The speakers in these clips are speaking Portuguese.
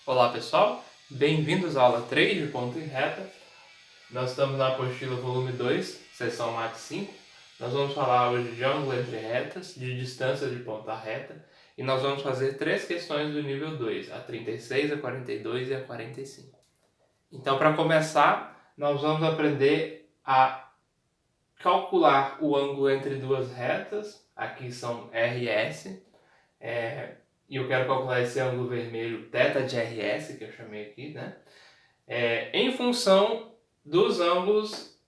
Olá pessoal, bem-vindos à aula 3 de ponto e reta. Nós estamos na apostila volume 2, seção Mate 5. Nós vamos falar hoje de ângulo entre retas, de distância de ponta a reta, e nós vamos fazer 3 questões do nível 2, a 36, a 42 e a 45. Então, para começar, nós vamos aprender a calcular o ângulo entre duas retas, aqui são R e S, e eu quero calcular esse ângulo vermelho θ de RS, que eu chamei aqui, né? Em função dos ângulos,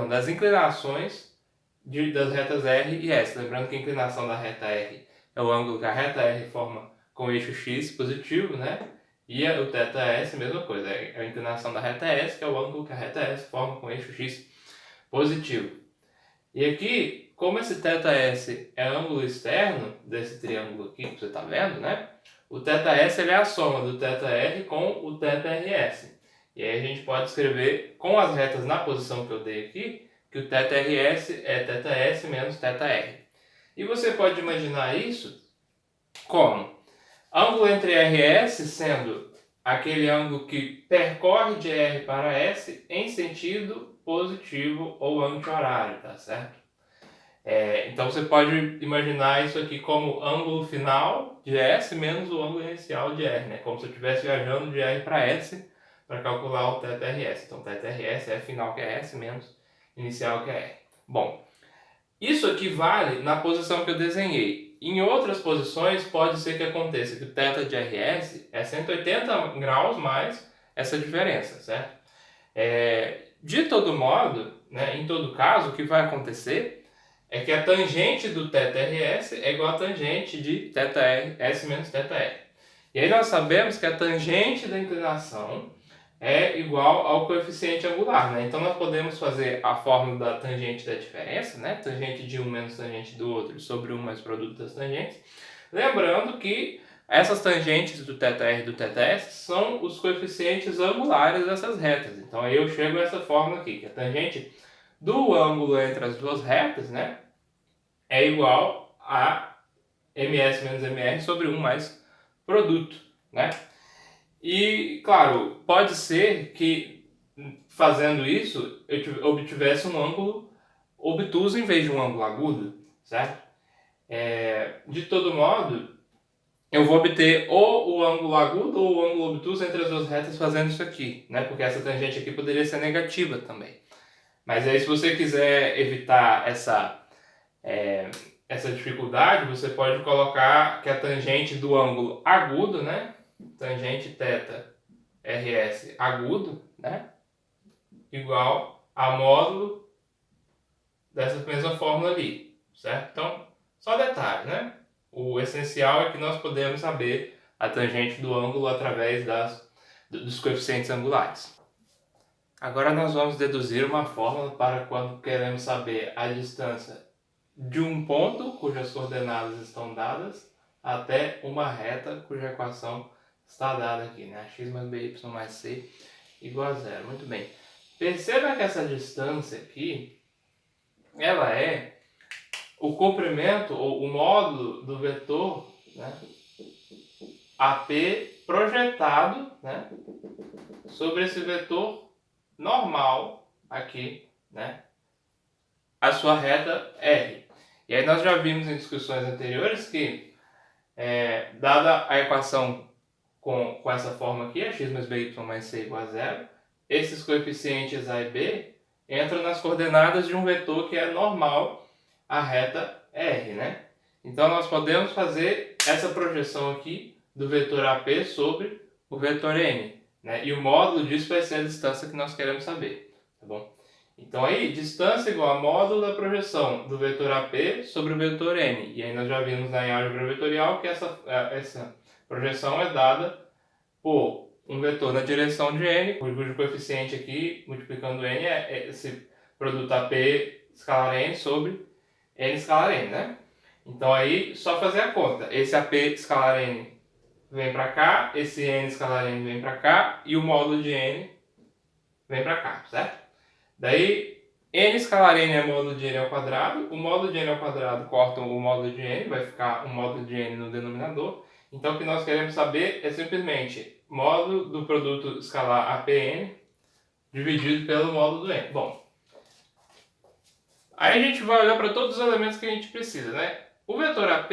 das inclinações das retas R e S. Lembrando que a inclinação da reta R é o ângulo que a reta R forma com o eixo X positivo, né? E o θS, mesma coisa, é a inclinação da reta S, que é o ângulo que a reta S forma com o eixo X positivo. E aqui, como esse θS é ângulo externo desse triângulo aqui que você está vendo, né? O θS ele é a soma do θR com o θRS. E aí a gente pode escrever com as retas na posição que eu dei aqui, que o θRS é θS menos θR. E você pode imaginar isso como ângulo entre RS sendo aquele ângulo que percorre de R para S em sentido positivo ou anti-horário, tá certo? Então você pode imaginar isso aqui como ângulo final de S menos o ângulo inicial de R, né? Como se eu estivesse viajando de R para S para calcular o θRS. Então θRS é final que é S menos inicial que é R. Bom, isso aqui vale na posição que eu desenhei. Em outras posições pode ser que aconteça que o θ de RS é 180 graus mais essa diferença, certo? De todo modo, né, em todo caso, o que vai acontecer é que a tangente do θRS é igual a tangente de θS menos θR. E aí nós sabemos que a tangente da inclinação é igual ao coeficiente angular, né? Então nós podemos fazer a fórmula da tangente da diferença, né? Tangente de um menos tangente do outro sobre 1 mais produto das tangentes. Lembrando que essas tangentes do θR e do θS são os coeficientes angulares dessas retas. Então aí eu chego a essa fórmula aqui, que a tangente do ângulo entre as duas retas, né, é igual a ms menos mr sobre 1 mais produto, né? E, claro, pode ser que fazendo isso eu obtivesse um ângulo obtuso em vez de um ângulo agudo, certo? De todo modo, eu vou obter ou o ângulo agudo ou o ângulo obtuso entre as duas retas fazendo isso aqui, né? Porque essa tangente aqui poderia ser negativa também. Mas aí, se você quiser evitar essa dificuldade, você pode colocar que a tangente do ângulo agudo, né? Tangente θ RS agudo, né? Igual a módulo dessa mesma fórmula ali, certo? Então, só detalhe, né? O essencial é que nós podemos saber a tangente do ângulo através dos coeficientes angulares. Agora nós vamos deduzir uma fórmula para quando queremos saber a distância de um ponto cujas coordenadas estão dadas até uma reta cuja equação está dada aqui, né? X mais by mais c igual a zero. Muito bem. Perceba que essa distância aqui, ela é o comprimento ou o módulo do vetor, né, AP projetado, né, sobre esse vetor normal aqui, né, a sua reta R. E aí nós já vimos em discussões anteriores que, dada a equação com essa forma aqui, a x mais by mais c igual a zero, esses coeficientes A e B entram nas coordenadas de um vetor que é normal à reta R, né? Então nós podemos fazer essa projeção aqui do vetor AP sobre o vetor N, né? E o módulo disso vai ser a distância que nós queremos saber, tá bom? Então aí, distância igual a módulo da projeção do vetor AP sobre o vetor N. E aí nós já vimos na álgebra vetorial que essa projeção é dada por um vetor na direção de n, cujo coeficiente aqui, multiplicando n, é esse produto AP escalar n sobre n escalar n, né? Então aí, só fazer a conta. Esse AP escalar n vem para cá, esse n escalar n vem para cá, e o módulo de n vem para cá, certo? Daí, n escalar n é módulo de n ao quadrado, o módulo de n ao quadrado corta o módulo de n, vai ficar um módulo de n no denominador, Então o que nós queremos saber é simplesmente módulo do produto escalar APN dividido pelo módulo do N. Bom, aí a gente vai olhar para todos os elementos que a gente precisa, né? O vetor AP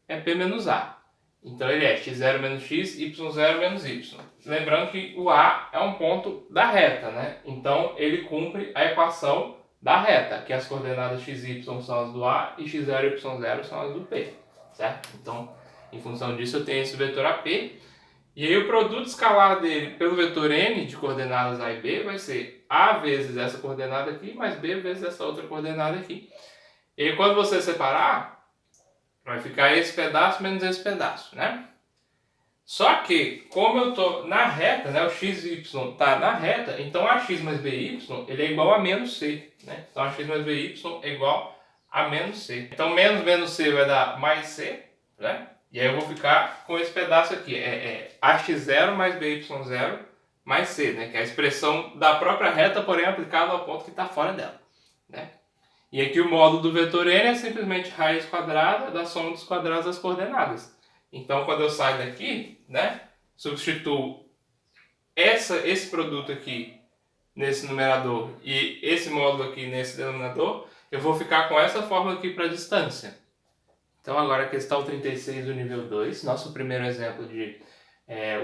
é P menos A. Então ele é x0 menos x, y0 menos y. Lembrando que o A é um ponto da reta, né? Então ele cumpre a equação da reta, que as coordenadas x e y são as do A e x0 e y0 são as do P, certo? Então, em função disso eu tenho esse vetor AP. E aí o produto escalar dele pelo vetor n de coordenadas A e B vai ser A vezes essa coordenada aqui, mais B vezes essa outra coordenada aqui. E aí quando você separar, vai ficar esse pedaço menos esse pedaço, né? Só que, como eu estou na reta, né, o x e y está na reta, então ax mais by ele é igual a menos c. Né? Então ax mais by é igual a menos c. Então menos c vai dar mais c, né? E aí eu vou ficar com esse pedaço aqui, ax0 mais by0 mais c, né? Que é a expressão da própria reta, porém aplicada ao ponto que está fora dela. Né? E aqui o módulo do vetor n é simplesmente raiz quadrada da soma dos quadrados das coordenadas. Então, quando eu saio daqui, né, substituo esse produto aqui nesse numerador e esse módulo aqui nesse denominador, eu vou ficar com essa fórmula aqui para distância. Então, agora a questão 36 do nível 2, nosso primeiro exemplo de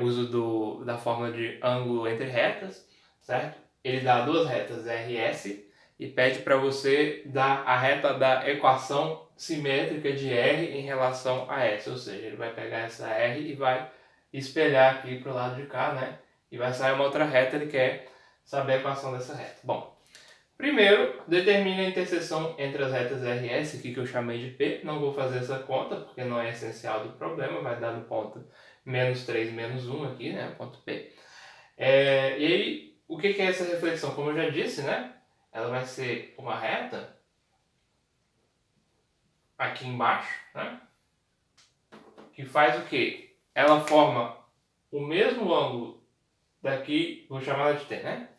uso da fórmula de ângulo entre retas, certo? Ele dá duas retas RS e pede para você dar a reta da equação simétrica de R em relação a S, ou seja, ele vai pegar essa R e vai espelhar aqui para o lado de cá, né? E vai sair uma outra reta, ele quer saber a equação dessa reta. Bom, primeiro, determine a interseção entre as retas RS, aqui que eu chamei de P. Não vou fazer essa conta, porque não é essencial do problema, vai dar no ponto menos 3, menos 1 aqui, né? Ponto P. E aí, o que é essa reflexão? Como eu já disse, né? Ela vai ser uma reta aqui embaixo, né? Que faz o quê? Ela forma o mesmo ângulo daqui, vou chamar ela de T, né?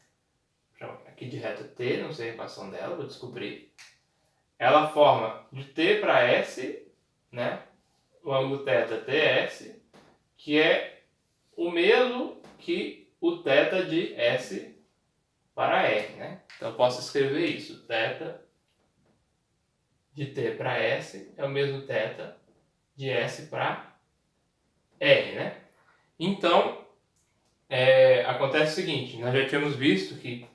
Aqui de reta T, não sei a equação dela, vou descobrir. Ela forma de T para S, né? O ângulo θ TS, que é o mesmo que o θ de S para R, né? Então eu posso escrever isso, θ de T para S é o mesmo θ de S para R, né? Então, acontece o seguinte, nós já tínhamos visto que,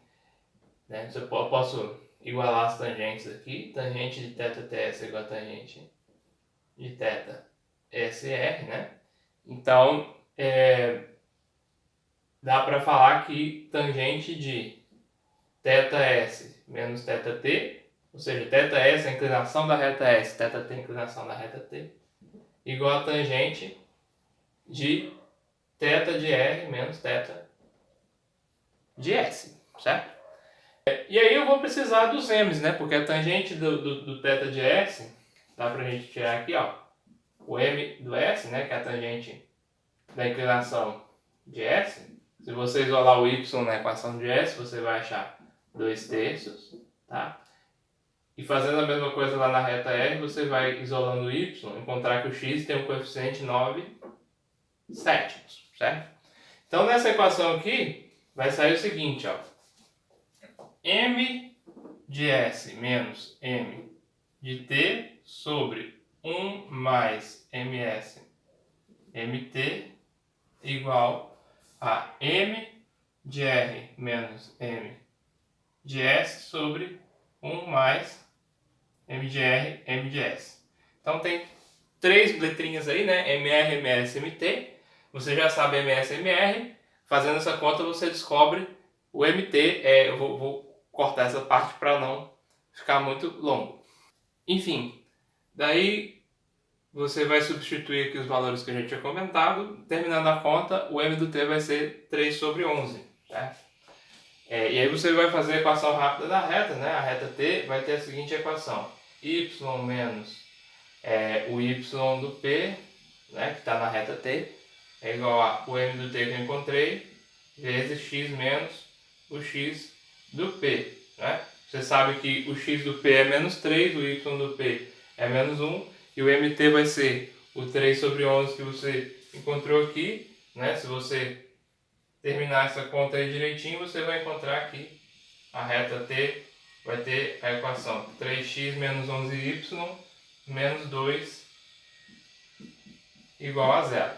né, eu posso igualar as tangentes aqui, tangente de θ TS é igual a tangente de θ SR, né? Então, dá para falar que tangente de θS menos θt, ou seja, θS é a inclinação da reta S, θt é a inclinação da reta T, igual a tangente de θ de R menos θ de S, certo? E aí eu vou precisar dos m's, né? Porque a tangente do θ de S, dá pra gente tirar aqui, ó, o m do S, né? Que é a tangente da inclinação de S. Se você isolar o y na equação de S, você vai achar 2/3, tá? E fazendo a mesma coisa lá na reta R, você vai isolando o y, encontrar que o x tem um coeficiente 9/7, certo? Então nessa equação aqui, vai sair o seguinte, ó. M de S menos M de T sobre 1 mais MS MT igual a M de R menos M de S sobre 1 mais M de R, M de S. Então tem três letrinhas aí, né? MR, MS, MT. Você já sabe MS, MR. Fazendo essa conta você descobre o MT. Eu vou cortar essa parte para não ficar muito longo. Enfim, daí você vai substituir aqui os valores que a gente tinha comentado. Terminando a conta, o M do T vai ser 3 sobre 11. Certo? E aí você vai fazer a equação rápida da reta, né? A reta T vai ter a seguinte equação. Y menos o Y do P, né? Que está na reta T, é igual a o M do T que eu encontrei, vezes X menos o X do P. Né? Você sabe que o X do P é menos 3, o Y do P é menos 1, e o MT vai ser o 3 sobre 11 que você encontrou aqui, né? Se você terminar essa conta aí direitinho, você vai encontrar aqui a reta T, vai ter a equação 3x menos 11y menos 2 igual a zero.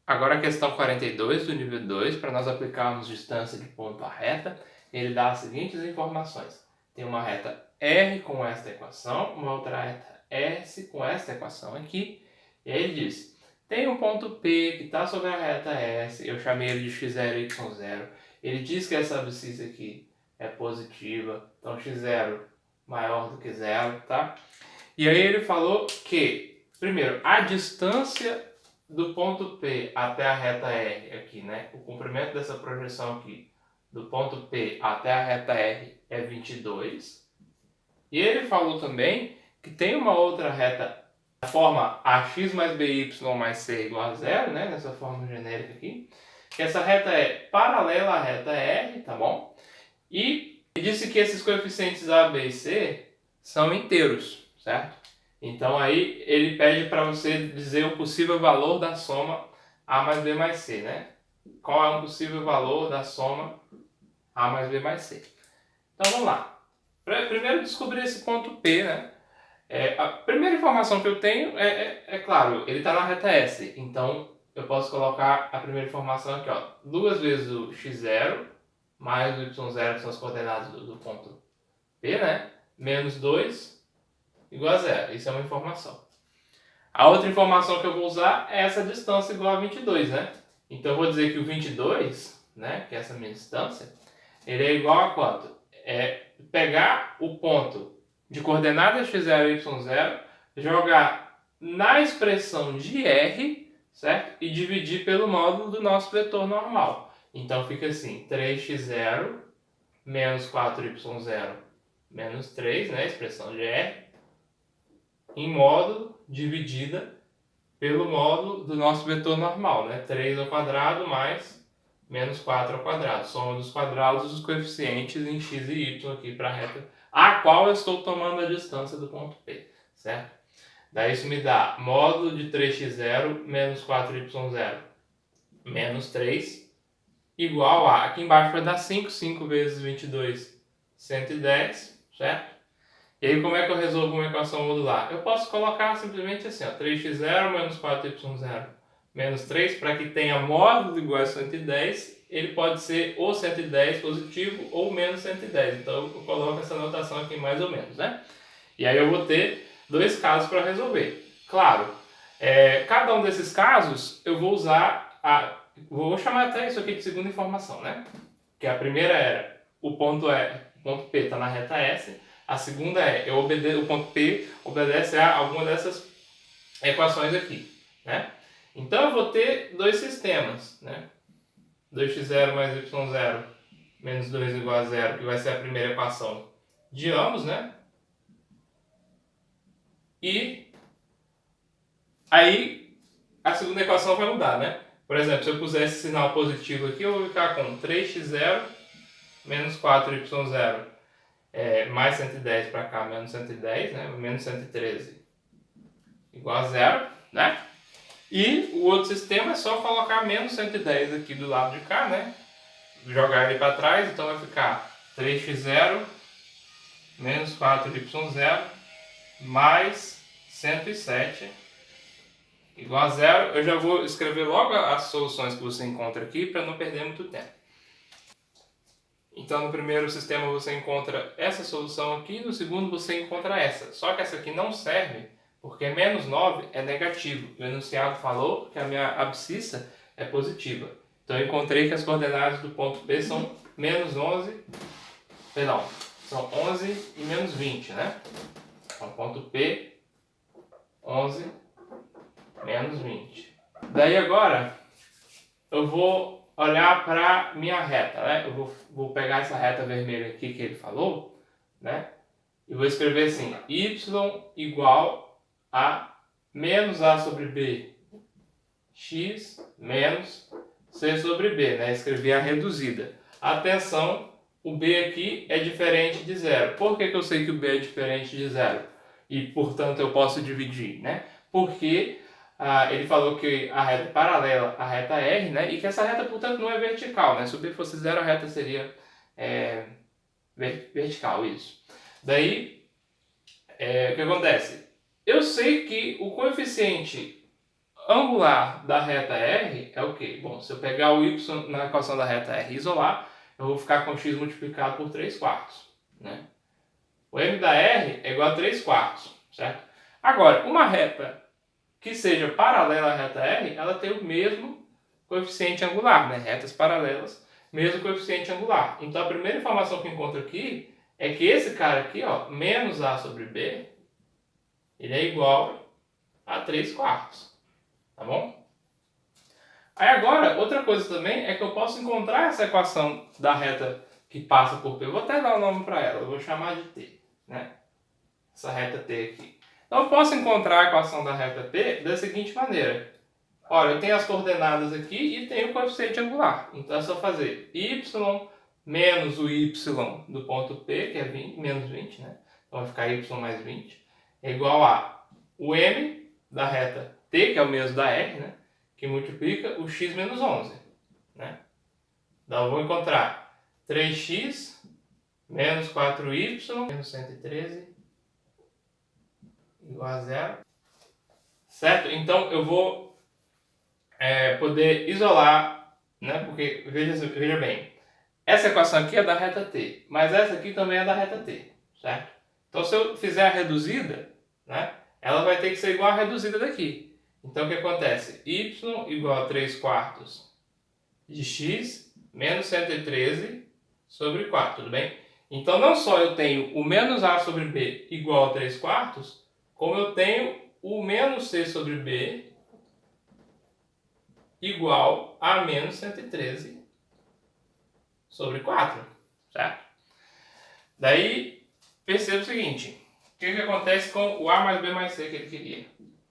Agora a questão 42 do nível 2, para nós aplicarmos distância de ponto à reta, ele dá as seguintes informações. Tem uma reta R com esta equação, uma outra reta S com esta equação aqui, e aí ele diz, tem um ponto P que está sobre a reta S, eu chamei ele de x0 e y0, ele diz que essa abscissa aqui é positiva, então x0 maior do que zero, tá? E aí ele falou que, primeiro, a distância do ponto P até a reta R aqui, né? O comprimento dessa projeção aqui, do ponto P até a reta R é 22. E ele falou também que tem uma outra reta, a forma ax mais by mais c igual a zero, né? Nessa forma genérica aqui. Que essa reta é paralela à reta R, tá bom? E disse que esses coeficientes A, B e C são inteiros, certo? Então aí ele pede para você dizer o possível valor da soma A mais B mais C, né? Qual é o possível valor da soma A mais B mais C? Então vamos lá. Primeiro descobrir esse ponto P, né? A primeira informação que eu tenho claro, ele está na reta S. Então eu posso colocar a primeira informação aqui, ó. 2 vezes o x0 mais o y0, que são as coordenadas do ponto P, né? Menos 2 igual a zero. Isso é uma informação. A outra informação que eu vou usar é essa distância igual a 22, né? Então eu vou dizer que o 22, né, que é essa minha distância, ele é igual a quanto? É pegar o ponto de coordenadas x0 e y0, jogar na expressão de R, certo? E dividir pelo módulo do nosso vetor normal. Então fica assim, 3x0 menos 4y0 menos 3, né, expressão de R, em módulo dividida pelo módulo do nosso vetor normal, né? 3 ao quadrado mais menos 4 ao quadrado. Soma dos quadrados dos coeficientes em x e y aqui para a reta a qual eu estou tomando a distância do ponto P, certo? Daí isso me dá módulo de 3x0 menos 4y0 menos 3 igual a, aqui embaixo vai dar 5, 5 vezes 22, 110, certo? E aí como é que eu resolvo uma equação modular? Eu posso colocar simplesmente assim, ó, 3x0 menos 4y0 menos 3, para que tenha módulo igual a 110, ele pode ser ou 110 positivo ou menos 110. Então eu coloco essa notação aqui mais ou menos, né? E aí eu vou ter dois casos para resolver. Claro, cada um desses casos eu vou usar vou chamar até isso aqui de segunda informação, né? Que a primeira era o ponto P está na reta S. A segunda o ponto P obedece a alguma dessas equações aqui, né? Então eu vou ter dois sistemas, né? 2x0 mais y0 menos 2 igual a zero, que vai ser a primeira equação de ambos, né? E aí a segunda equação vai mudar, né? Por exemplo, se eu puser esse sinal positivo aqui, eu vou ficar com 3x0 menos 4y0 mais 110 para cá, menos 110, né? Menos 113 igual a zero, né? E o outro sistema é só colocar menos 110 aqui do lado de cá, né? Jogar ele para trás, então vai ficar 3x0 menos 4y0 mais 107 igual a zero. Eu já vou escrever logo as soluções que você encontra aqui para não perder muito tempo. Então no primeiro sistema você encontra essa solução aqui, no segundo você encontra essa. Só que essa aqui não serve porque menos 9 é negativo. O enunciado falou que a minha abscissa é positiva. Então eu encontrei que as coordenadas do ponto P são menos 11, perdão, são 11 e menos 20, né? Então ponto P, 11, menos 20. Daí agora eu vou olhar para minha reta, né? Eu vou pegar essa reta vermelha aqui que ele falou, né? E vou escrever assim, y igual a menos a sobre b, x menos c sobre b, né? Escrevi a reduzida. Atenção, o b aqui é diferente de zero. Por que eu sei que o b é diferente de zero? E, portanto, eu posso dividir, né? Porque ele falou que a reta é paralela à reta R, né? E que essa reta, portanto, não é vertical, né? Se o B fosse zero, a reta seria vertical, isso. Daí, o que acontece? Eu sei que o coeficiente angular da reta R é o quê? Bom, se eu pegar o y na equação da reta R e isolar, eu vou ficar com x multiplicado por 3/4, né? O m da R é igual a 3/4, certo? Agora, uma reta que seja paralela à reta R, ela tem o mesmo coeficiente angular, né? Retas paralelas, mesmo coeficiente angular. Então, a primeira informação que eu encontro aqui é que esse cara aqui, ó, menos A sobre B, ele é igual a 3/4, tá bom? Aí agora, outra coisa também é que eu posso encontrar essa equação da reta que passa por P. Eu vou até dar o nome para ela, eu vou chamar de T, né? Essa reta T aqui. Então eu posso encontrar a equação da reta P da seguinte maneira. Olha, eu tenho as coordenadas aqui e tenho o coeficiente angular. Então é só fazer y menos o y do ponto P, que é 20, menos 20, né? Então vai ficar y mais 20, é igual a o m da reta T, que é o mesmo da R, né? Que multiplica o x menos 11, né? Então eu vou encontrar 3x menos 4y menos 113 igual a zero, certo? Então eu vou poder isolar, né? Porque veja bem, essa equação aqui é da reta T, mas essa aqui também é da reta T, certo? Então se eu fizer a reduzida, né? Ela vai ter que ser igual à reduzida daqui. Então o que acontece? Y igual a 3/4 de x menos 113 sobre 4, tudo bem? Então não só eu tenho o menos A sobre B igual a 3/4, como eu tenho o menos C sobre B igual a menos 113 sobre 4, certo? Daí, perceba o seguinte, o que acontece com o A mais B mais C que ele queria,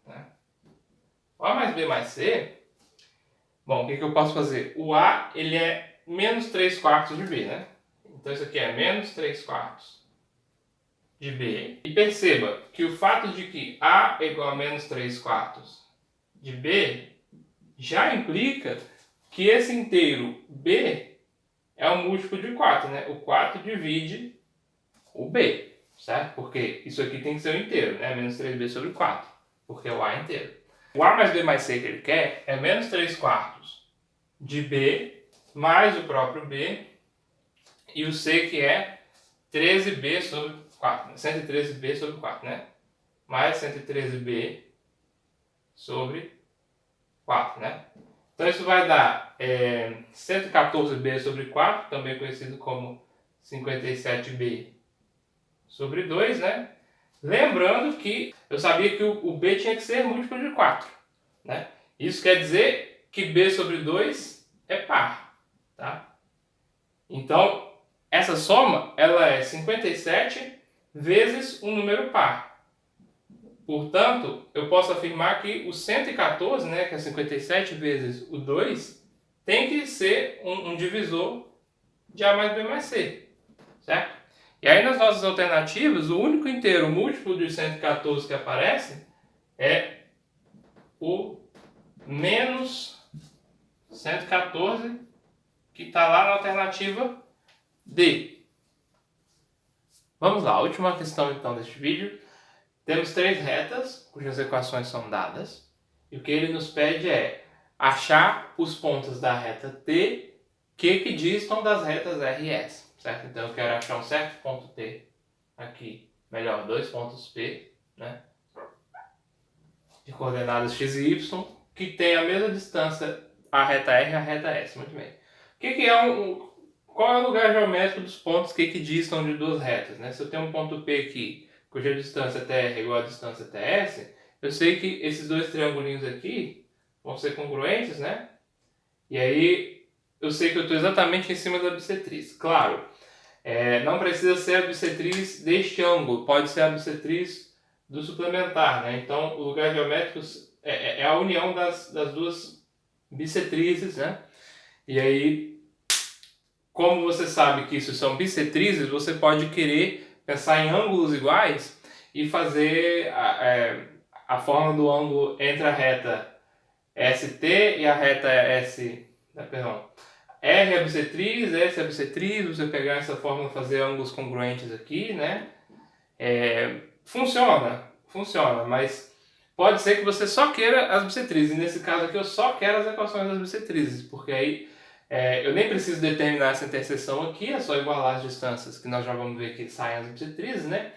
né? O A mais B mais C, bom, o que eu posso fazer? O A, ele é menos 3/4 de B, né? Então isso aqui é menos 3/4 de B. E perceba que o fato de que A é igual a menos 3/4 de B já implica que esse inteiro B é um múltiplo de 4, né? O 4 divide o B, certo? Porque isso aqui tem que ser o inteiro, né? Menos 3B sobre 4, porque é o A inteiro. O A mais B mais C que ele quer é menos 3/4 de B mais o próprio B e o C que é 13B sobre 4, né? 113B sobre 4, né? Mais 113B sobre 4, né? Então isso vai dar 114B sobre 4, também conhecido como 57B sobre 2, né? Lembrando que eu sabia que o B tinha que ser múltiplo de 4, né? Isso quer dizer que B sobre 2 é par, tá? Então, essa soma, ela é 57 vezes um número par. Portanto, eu posso afirmar que o 114, né, que é 57 vezes o 2, tem que ser um divisor de A mais B mais C, certo? E aí nas nossas alternativas, o único inteiro múltiplo de 114 que aparece é o menos 114, que está lá na alternativa D. Vamos lá, a última questão então deste vídeo. Temos três retas, cujas equações são dadas, e o que ele nos pede é achar os pontos da reta T que equidistam das retas R e S, certo? Então eu quero achar um certo ponto T aqui, melhor, dois pontos P, né? De coordenadas x e y, que tem a mesma distância a reta R e a reta S, muito bem. Qual é o lugar geométrico dos pontos que equidistam de duas retas, né? Se eu tenho um ponto P aqui, cuja distância TR é igual à distância TS, eu sei que esses dois triangulinhos aqui vão ser congruentes, né? E aí eu sei que eu estou exatamente em cima da bissetriz. Claro, não precisa ser a bissetriz deste ângulo, pode ser a bissetriz do suplementar, né? Então o lugar geométrico é a união das duas bissetrizes, né? E aí, como você sabe que isso são bissetrizes, você pode querer pensar em ângulos iguais e fazer a forma do ângulo entre a reta ST e a reta R é bissetriz, S é bissetriz, você pegar essa fórmula e fazer ângulos congruentes aqui, né? Funciona, mas pode ser que você só queira as bissetrizes. E nesse caso aqui eu só quero as equações das bissetrizes, porque aí eu nem preciso determinar essa interseção aqui, é só igualar as distâncias, que nós já vamos ver que saem as bissetrizes, né?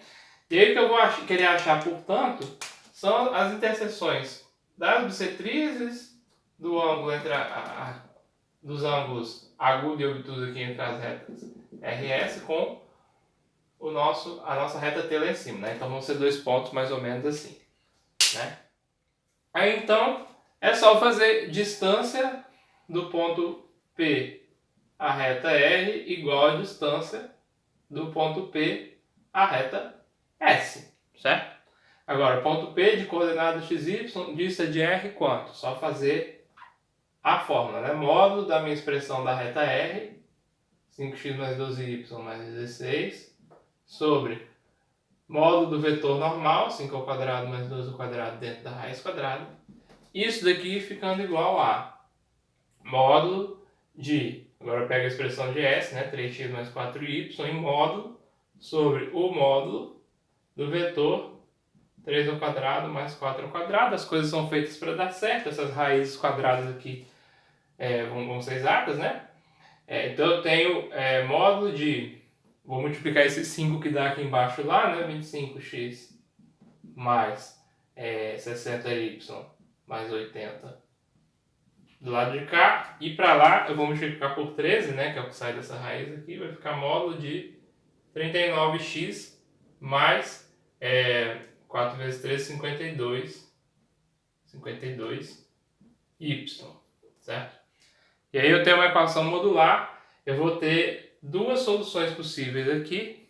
E aí o que eu vou querer achar, portanto, são as interseções das bissetrizes do ângulo entre dos ângulos agudo e obtuso aqui entre as retas RS com a nossa reta T lá em cima, né? Então vão ser dois pontos mais ou menos assim, né? Aí então é só fazer distância do ponto P à reta R igual a distância do ponto P à reta S, certo? Agora, ponto P de coordenada XY, dista de R quanto? Só fazer a fórmula, né? Módulo da minha expressão da reta R, 5x mais 12y mais 16, sobre módulo do vetor normal, 5 ao quadrado mais 12 ao quadrado dentro da raiz quadrada. Isso daqui ficando igual a módulo de, agora pega a expressão de S, né? 3x mais 4y, em módulo sobre o módulo do vetor 3 ao quadrado mais 4 ao quadrado. As coisas são feitas para dar certo, essas raízes quadradas aqui vão ser exatas, né? Então eu tenho módulo de, vou multiplicar esse 5 que dá aqui embaixo lá, né? 25x mais 60y mais 80 do lado de cá. E para lá eu vou multiplicar por 13, né? Que é o que sai dessa raiz aqui. Vai ficar módulo de 39x mais 4 vezes 3, 52y, certo? E aí eu tenho uma equação modular, eu vou ter duas soluções possíveis aqui,